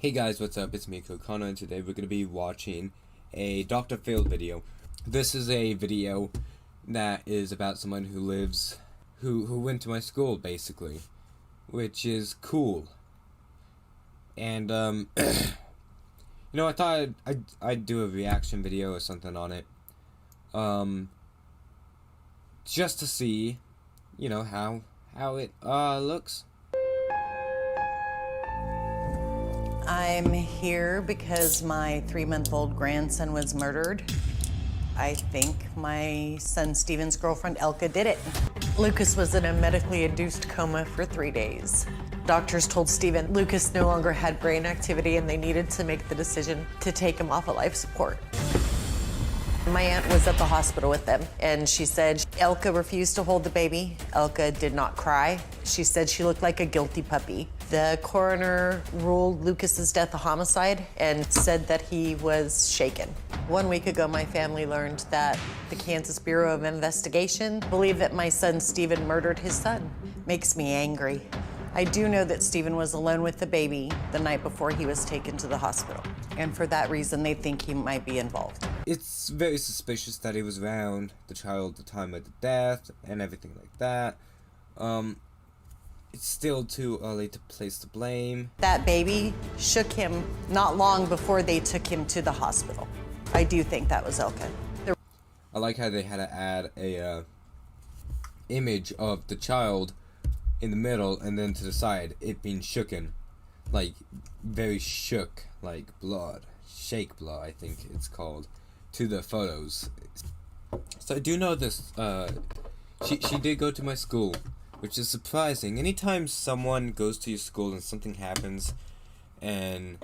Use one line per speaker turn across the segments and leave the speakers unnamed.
Hey guys, what's up? It's me, Kokano, and today we're going to be watching a Dr. Phil video. This is a video that is about someone who lives, who went to my school, basically, which is cool. And, you know, I thought I'd do a reaction video or something on it, just to see, you know, how it, looks.
I'm here because my 3-month-old grandson was murdered. I think my son Steven's girlfriend Elke did it. Lucas was in a medically induced coma for 3 days. Doctors told Steven Lucas no longer had brain activity and they needed to make the decision to take him off of life support. My aunt was at the hospital with them, and she said Elke refused to hold the baby. Elke did not cry. She said she looked like a guilty puppy. The coroner ruled Lucas's death a homicide and said that he was shaken. 1 week ago, my family learned that the Kansas Bureau of Investigation believed that my son Steven murdered his son. Makes me angry. I do know that Steven was alone with the baby the night before he was taken to the hospital. And for that reason, they think he might be involved.
It's very suspicious that he was around the child at the time of the death and everything like that. It's still too early to place the blame.
That baby shook him not long before they took him to the hospital. I do think that was Elke.
I like how they had to add a image of the child in the middle and then to the side, it being shooken, like very shook, like blood, shake blood, I think it's called, to the photos. So I do know this. She did go to my school, which is surprising. Anytime someone goes to your school and something happens, and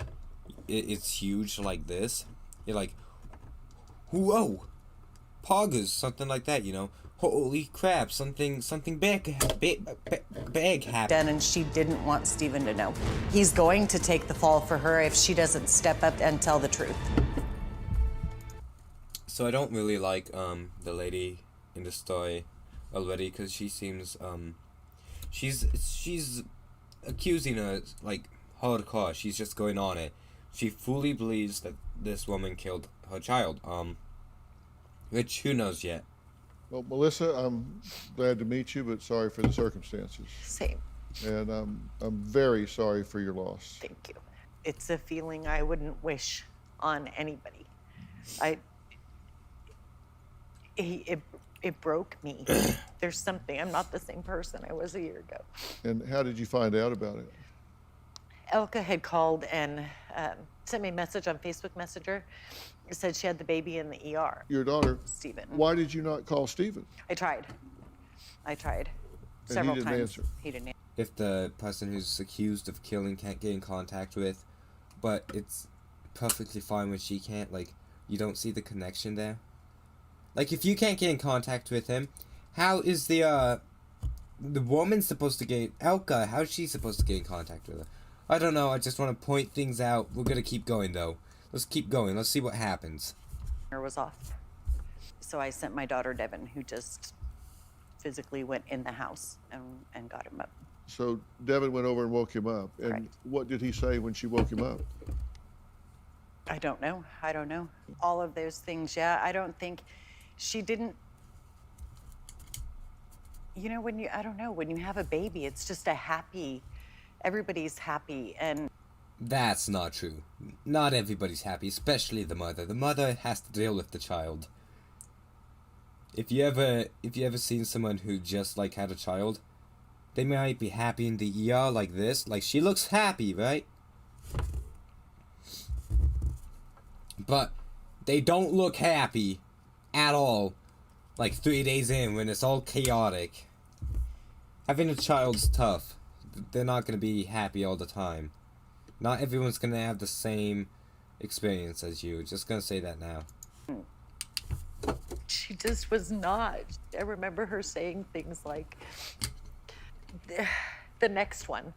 it's huge like this, you're like, whoa, poggers, something like that, you know. Holy crap, something big happened.
And she didn't want Steven to know. He's going to take the fall for her if she doesn't step up and tell the truth.
So I don't really like the lady in the story already, because she seems she's accusing her like hardcore. She's just going on it. She fully believes that this woman killed her child. Which who knows yet.
Well, Melissa, I'm glad to meet you, but sorry for the circumstances.
Same.
And I'm very sorry for your loss.
Thank you. It's a feeling I wouldn't wish on anybody. It broke me. There's something. I'm not the same person I was a year ago.
And how did you find out about it?
Elke had called and sent me a message on Facebook Messenger. It said she had the baby in the ER.
Your daughter?
Steven.
Why did you not call Steven?
I tried.
And
Several
he didn't
times.
answer.
He didn't answer.
If the person who's accused of killing can't get in contact with, but it's perfectly fine when she can't, like, you don't see the connection there? Like, if you can't get in contact with him, how is the woman supposed to get, Elke, how's she supposed to get in contact with her? I don't know, I just want to point things out. We're gonna keep going, though. Let's keep going, let's see what happens.
Was off. So I sent my daughter, Devin, who just physically went in the house and got him up.
So Devin went over and woke him up. And
Correct.
What did he say when she woke him up?
I don't know. All of those things, yeah. I don't think she didn't. You know, when you have a baby, it's just everybody's happy, and
That's not true. Not everybody's happy, especially the mother. The mother has to deal with the child. If you ever seen someone who just like had a child, they might be happy in the ER like this. Like, she looks happy, right? But they don't look happy at all, like 3 days in when it's all chaotic. Having a child's tough. They're not going to be happy all the time. Not everyone's going to have the same experience as you. Just going to say that now.
she just was not. I remember her saying things like, the next one.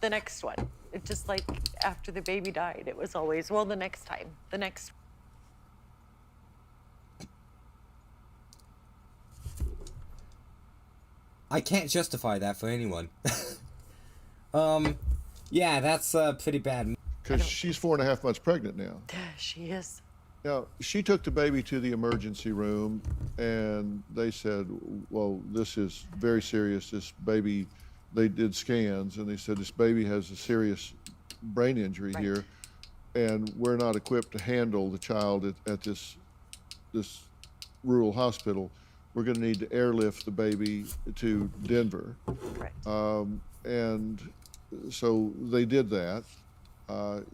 It just, like, after the baby died, it was always, well, the next time, the next.
I can't justify that for anyone. Yeah, that's pretty bad.
because she's 4.5 months pregnant now.
She is.
Now, she took the baby to the emergency room, and they said, well, this is very serious. This baby, they did scans, and they said this baby has a serious brain injury here, and we're not equipped to handle the child at this rural hospital. We're going to need to airlift the baby to Denver.
Right.
And so they did that.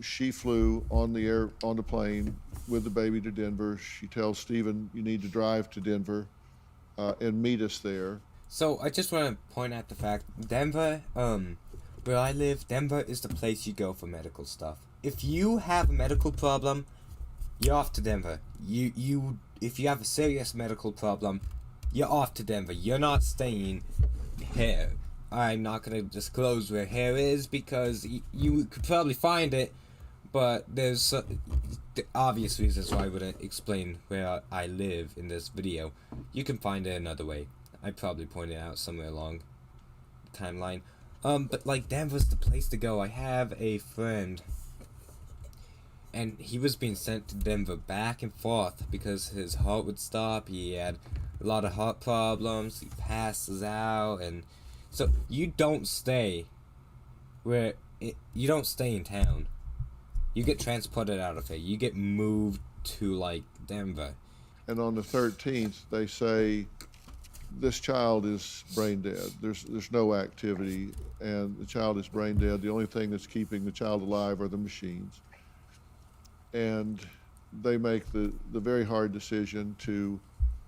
She flew on the plane with the baby to Denver. She tells Stephen, you need to drive to Denver and meet us there.
So I just want to point out the fact, Denver, where I live, Denver is the place you go for medical stuff. If you have a medical problem, you're off to Denver. If you have a serious medical problem, you're off to Denver. You're not staying here. I'm not going to disclose where here is because you could probably find it, but there's obvious reasons why I wouldn't explain where I live in this video. You can find it another way. I probably pointed out somewhere along the timeline. But like Denver's the place to go. I have a friend, and he was being sent to Denver back and forth because his heart would stop. He had a lot of heart problems. He passes out, and so you don't stay you don't stay in town. You get transported out of it. You get moved to like Denver.
And on the 13th, they say this child is brain dead. There's no activity, and the child is brain dead. The only thing that's keeping the child alive are the machines. And they make the very hard decision to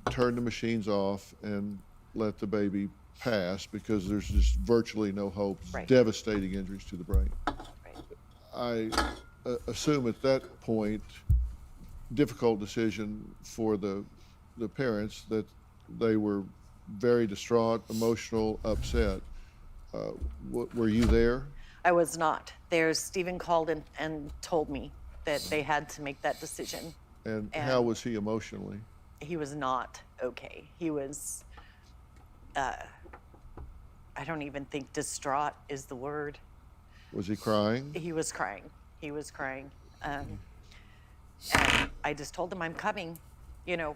turn the machines off and let the baby pass because there's just virtually no hope.
Right.
Devastating injuries to the brain.
Right.
I assume at that point, difficult decision for the parents, that they were very distraught, emotional, upset. Were you there?
I was not. Stephen called and told me that they had to make that decision.
And how was he emotionally?
He was not okay. He was, I don't even think distraught is the word.
Was he crying?
He was crying. He was crying. And I just told him I'm coming,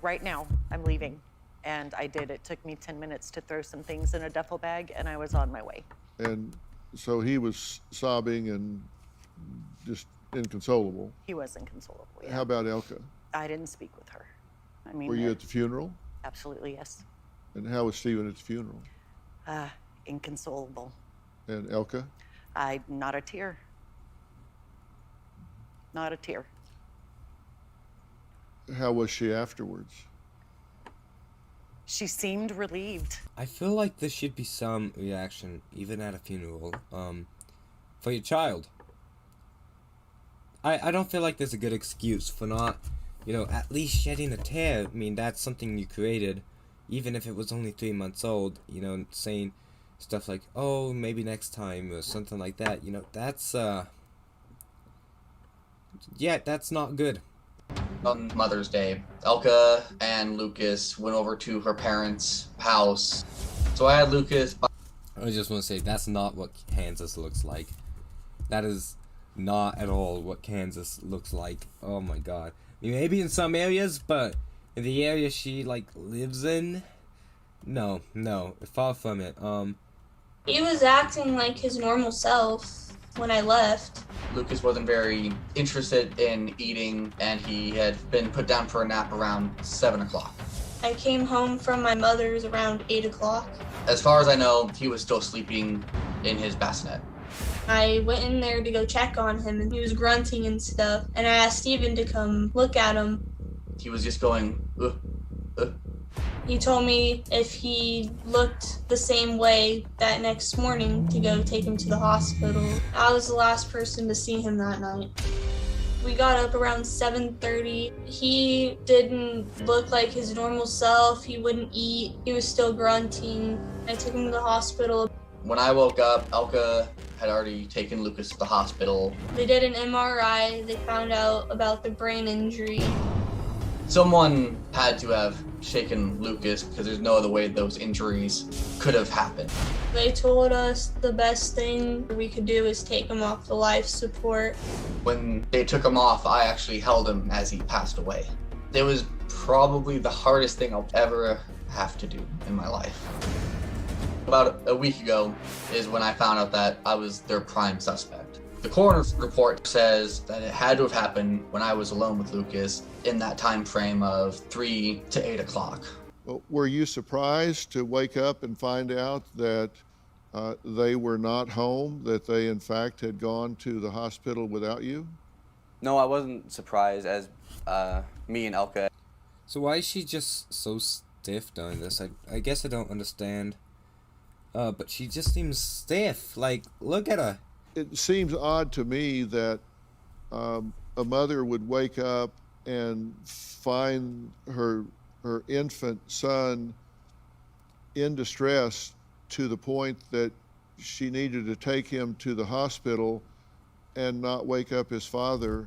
right now. I'm leaving. And I did. It took me 10 minutes to throw some things in a duffel bag, and I was on my way.
And so he was sobbing and just inconsolable.
He was inconsolable, yeah.
How about Elke?
I didn't speak with her. I mean,
Were you at the funeral?
Absolutely, yes.
And how was Stephen at the funeral?
Inconsolable.
And Elke?
Not a tear. Not a tear.
How was she afterwards?
She seemed relieved.
I feel like there should be some reaction, even at a funeral, for your child. I don't feel like there's a good excuse for not, at least shedding a tear. I mean, that's something you created, even if it was only 3 months old, saying stuff like, oh, maybe next time, or something like that, that's, yeah, that's not good.
On Mother's Day, Elke and Lucas went over to her parents' house. So I had Lucas.
I just want to say, that's not what Kansas looks like. That is not at all what Kansas looks like. Oh my god. I mean, maybe in some areas, but in the area she, lives in, no, far from it.
He was acting like his normal self when I left.
Lucas wasn't very interested in eating, and he had been put down for a nap around 7 o'clock.
I came home from my mother's around 8 o'clock.
As far as I know, he was still sleeping in his bassinet.
I went in there to go check on him, and he was grunting and stuff, and I asked Stephen to come look at him.
He was just going, ugh.
He told me if he looked the same way that next morning to go take him to the hospital. I was the last person to see him that night. We got up around 7:30. He didn't look like his normal self. He wouldn't eat. He was still grunting. I took him to the hospital.
When I woke up, Elke had already taken Lucas to the hospital.
They did an MRI. They found out about the brain injury.
Someone had to have shaken Lucas because there's no other way those injuries could have happened.
They told us the best thing we could do is take him off the life support.
When they took him off, I actually held him as he passed away. It was probably the hardest thing I'll ever have to do in my life. About a week ago is when I found out that I was their prime suspect. The coroner's report says that it had to have happened when I was alone with Lucas in that time frame of 3 to 8 o'clock.
Well, were you surprised to wake up and find out that they were not home, that they in fact had gone to the hospital without you?
No, I wasn't surprised, as me and Elke.
So why is she just so stiff doing this? I guess I don't understand. But she just seems stiff. Like, look at her.
It seems odd to me that a mother would wake up and find her infant son in distress to the point that she needed to take him to the hospital and not wake up his father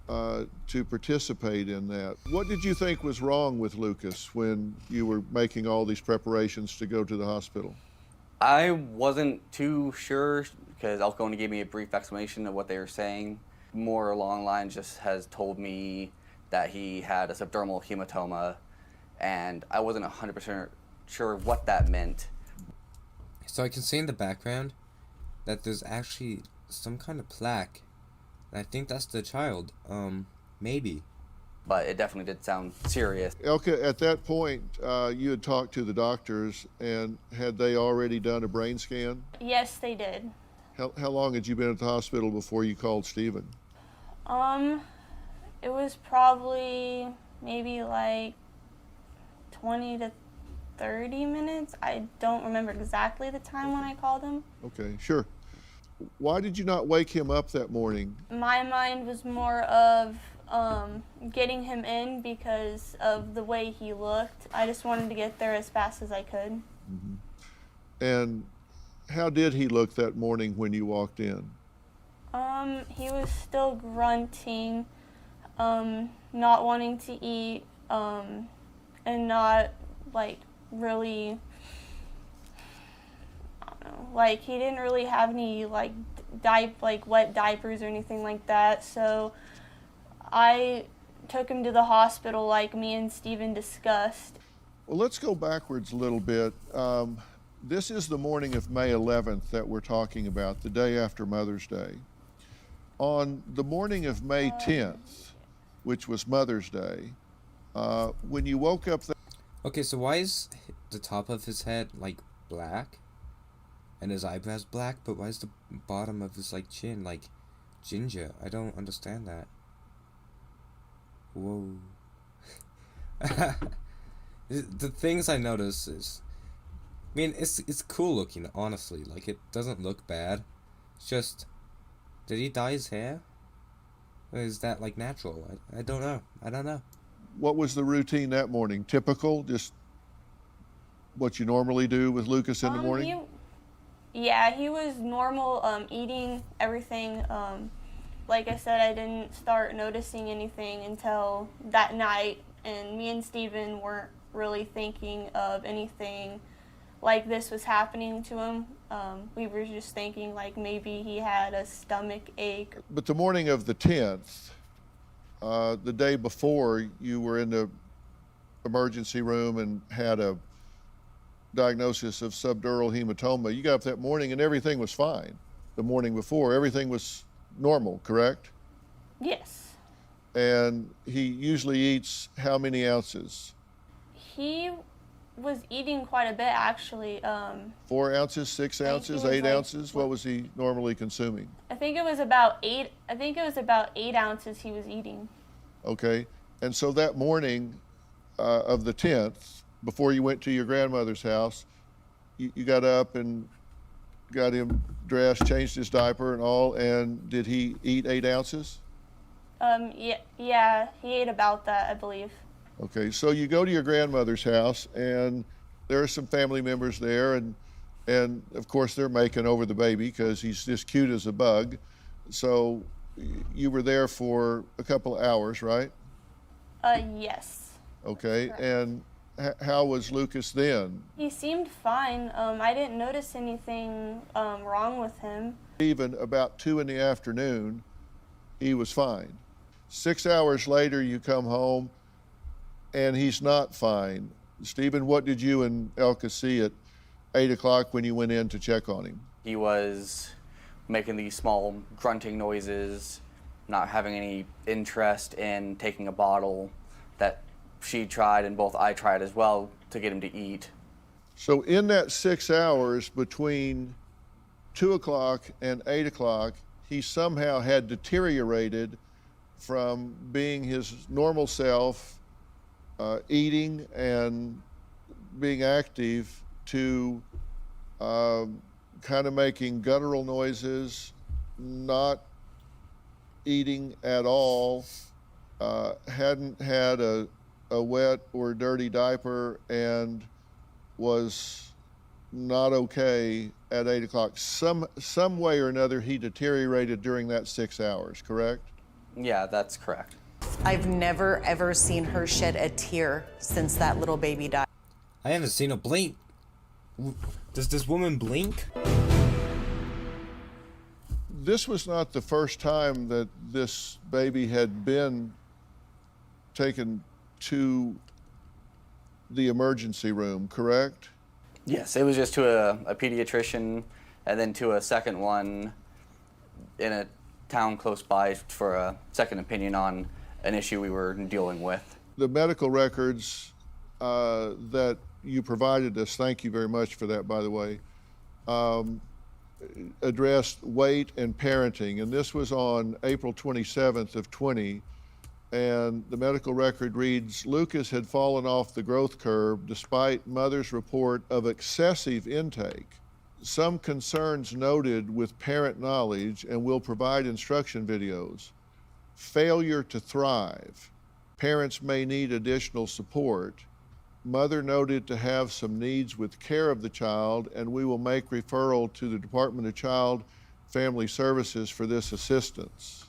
to participate in that. What did you think was wrong with Lucas when you were making all these preparations to go to the hospital?
I wasn't too sure because Elke only gave me a brief explanation of what they were saying. More along the lines just has told me that he had a subdermal hematoma, and I wasn't 100% sure what that meant.
So I can see in the background that there's actually some kind of plaque. And I think that's the child. Maybe.
But it definitely did sound serious.
Elke, at that point, you had talked to the doctors, and had they already done a brain scan?
Yes, they did.
How long had you been at the hospital before you called Stephen?
It was probably maybe like 20 to 30 minutes. I don't remember exactly the time when I called him.
Okay, sure. Why did you not wake him up that morning?
My mind was more of getting him in because of the way he looked. I just wanted to get there as fast as I could.
Mm-hmm. And how did he look that morning when you walked in?
He was still grunting, not wanting to eat, and not like really, I don't know, like he didn't really have any like wet diapers or anything like that. So I took him to the hospital like me and Stephen discussed.
Well, let's go backwards a little bit. This is the morning of May 11th that we're talking about, the day after Mother's Day. On the morning of May 10th, which was Mother's Day, when you woke up...
Okay, so why is the top of his head, like, black? And his eyebrows black? But why is the bottom of his, like, chin, like, ginger? I don't understand that. Whoa. The things I notice is... I mean, it's cool looking, honestly. Like, it doesn't look bad. It's just... Did he dye his hair? Or is that, like, natural? I don't know. I don't know.
What was the routine that morning? Typical? Just what you normally do with Lucas in the morning?
He was normal, eating everything. Like I said, I didn't start noticing anything until that night, and me and Stephen weren't really thinking of anything like this was happening to him. We were just thinking like maybe he had a stomach ache.
But the morning of the 10th, the day before, you were in the emergency room and had a diagnosis of subdural hematoma. You got up that morning and everything was fine. The morning before, everything was normal, correct?
Yes.
And he usually eats how many ounces?
He was eating quite a bit, actually.
4 ounces, 6 ounces, 8 ounces? What was he normally consuming?
I think it was about 8 ounces he was eating.
Okay. And so that morning of the 10th, before you went to your grandmother's house, you got up and got him dressed, changed his diaper and all, and did he eat 8 ounces?
Yeah, he ate about that, I believe.
Okay, so you go to your grandmother's house, and there are some family members there, and of course they're making over the baby because he's just cute as a bug. So you were there for a couple of hours, right?
Yes.
Okay,
Correct.
and How was Lucas then?
He seemed fine. I didn't notice anything wrong with him.
Even about 2 in the afternoon, he was fine. 6 hours later, you come home, and he's not fine. Stephen, what did you and Elkes see at 8 o'clock when you went in to check on him?
He was making these small grunting noises, not having any interest in taking a bottle that she tried and both I tried as well to get him to eat.
So in that 6 hours between 2 o'clock and 8 o'clock, he somehow had deteriorated from being his normal self, eating and being active, to kind of making guttural noises, not eating at all, hadn't had a wet or dirty diaper, and was not okay at 8 o'clock. Some way or another, he deteriorated during that 6 hours, correct?
Yeah, that's correct.
I've never, ever seen her shed a tear since that little baby died.
I haven't seen a blink. Does this woman blink?
This was not the first time that this baby had been taken to the emergency room, correct?
Yes, it was just to a pediatrician and then to a second one in a town close by for a second opinion on an issue we were dealing with.
The medical records that you provided us, thank you very much for that, by the way, addressed weight and parenting, and this was on April 27th of 20, and the medical record reads, Lucas had fallen off the growth curve despite mother's report of excessive intake. Some concerns noted with parent knowledge, and will provide instruction videos. Failure to thrive. Parents may need additional support. Mother noted to have some needs with care of the child, and we will make referral to the Department of Child Family Services for this assistance.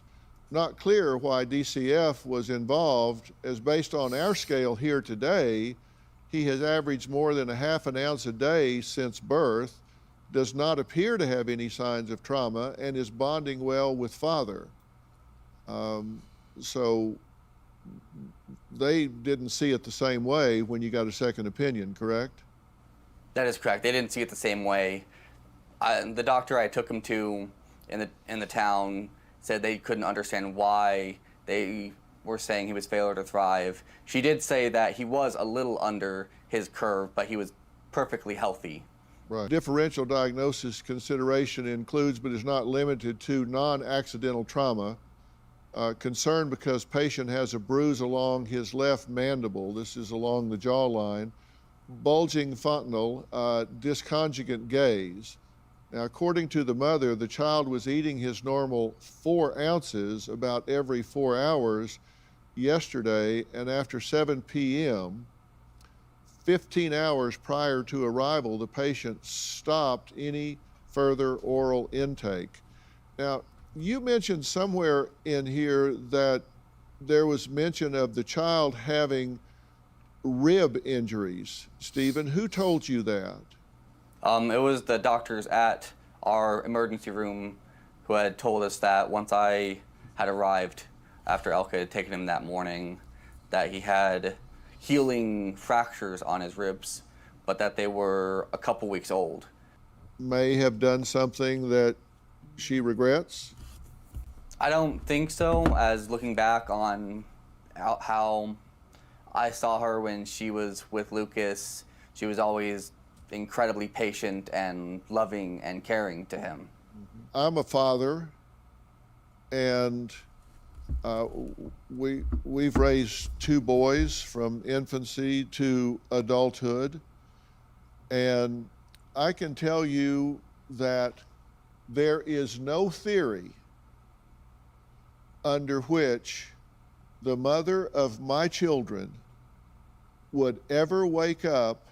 Not clear why DCF was involved, as based on our scale here today, he has averaged more than a half an ounce a day since birth, does not appear to have any signs of trauma, and is bonding well with father. So they didn't see it the same way when you got a second opinion, correct?
That is correct. They didn't see it the same way. The doctor I took him to in the town said they couldn't understand why they were saying he was failure to thrive. She did say that he was a little under his curve, but he was perfectly healthy.
Right. Differential diagnosis consideration includes, but is not limited to, non-accidental trauma. Concern because patient has a bruise along his left mandible. This is along the jawline. Bulging fontanel, disconjugate gaze. Now, according to the mother, the child was eating his normal 4 ounces about every 4 hours yesterday, and after 7 p.m., 15 hours prior to arrival, the patient stopped any further oral intake. Now, you mentioned somewhere in here that there was mention of the child having rib injuries. Stephen, who told you that?
It was the doctors at our emergency room who had told us that once I had arrived after Elke had taken him that morning, that he had healing fractures on his ribs, but that they were a couple weeks old.
May have done something that she regrets?
I don't think so, as looking back on how I saw her when she was with Lucas, she was always incredibly patient and loving and caring to him.
I'm a father, and we've raised 2 boys from infancy to adulthood, and I can tell you that there is no theory under which the mother of my children would ever wake up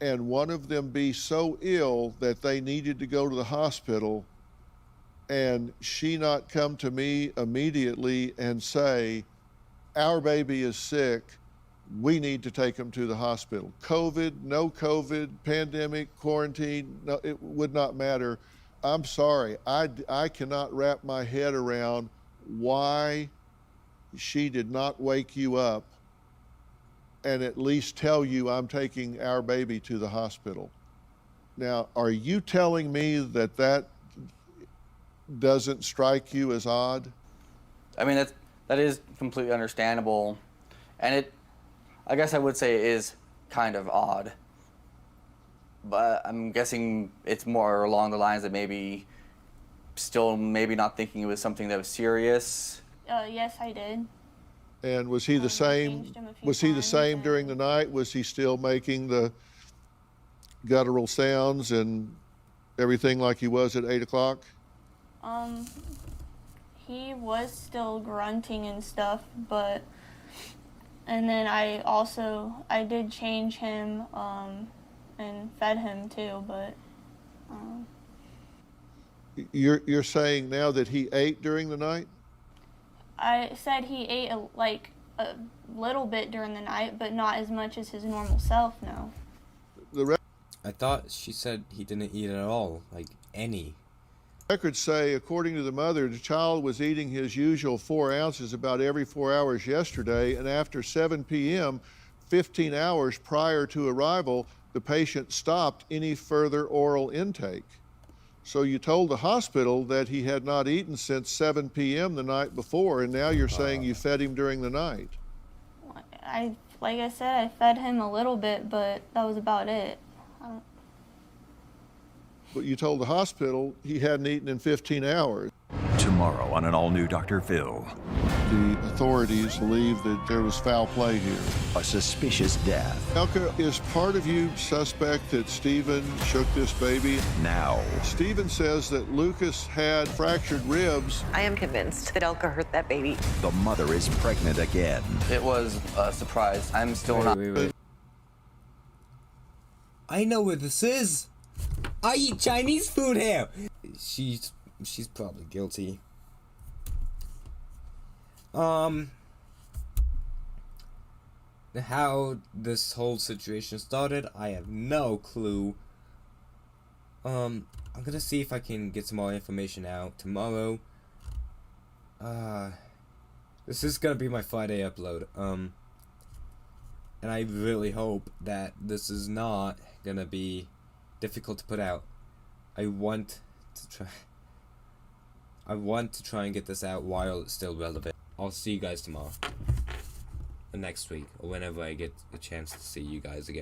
and one of them be so ill that they needed to go to the hospital and she not come to me immediately and say, our baby is sick, we need to take him to the hospital. COVID, no COVID, pandemic, quarantine, no, it would not matter. I'm sorry, I cannot wrap my head around why she did not wake you up and at least tell you, I'm taking our baby to the hospital. Now, are you telling me that that doesn't strike you as odd?
I mean, that is completely understandable, and I guess I would say it is kind of odd. But I'm guessing it's more along the lines of maybe not thinking it was something that was serious.
Yes, I did.
And was he the same?
changed him a few
Was he the
times
same
and-
during the night? Was he still making the guttural sounds and everything like he was at 8 o'clock?
He was still grunting and stuff, and then I did change him, and fed him too, but,
You're saying now that he ate during the night?
I said he ate a little bit during the night, but not as much as his normal self, no.
I thought she said he didn't eat at all, like any.
Records say, according to the mother, the child was eating his usual 4 ounces about every 4 hours yesterday, and after 7 p.m., 15 hours prior to arrival, the patient stopped any further oral intake. So you told the hospital that he had not eaten since 7 p.m. the night before, and now you're saying you fed him during the night.
Like I said, I fed him a little bit, but that was about it.
But you told the hospital he hadn't eaten in 15 hours.
Tomorrow on an all-new Dr. Phil.
The authorities believe that there was foul play here.
A suspicious death.
Elke, is part of you suspect that Stephen shook this baby?
Now.
Stephen says that Lucas had fractured ribs.
I am convinced that Elke hurt that baby.
The mother is pregnant again.
It was a surprise. I'm still not.
Wait. I know what this is. I eat Chinese food here. She's probably guilty. How this whole situation started, I have no clue. I'm gonna see if I can get some more information out tomorrow. This is gonna be my Friday upload. And I really hope that this is not gonna be difficult to put out. I want to try and get this out while it's still relevant. I'll see you guys tomorrow. Or next week, or whenever I get a chance to see you guys again.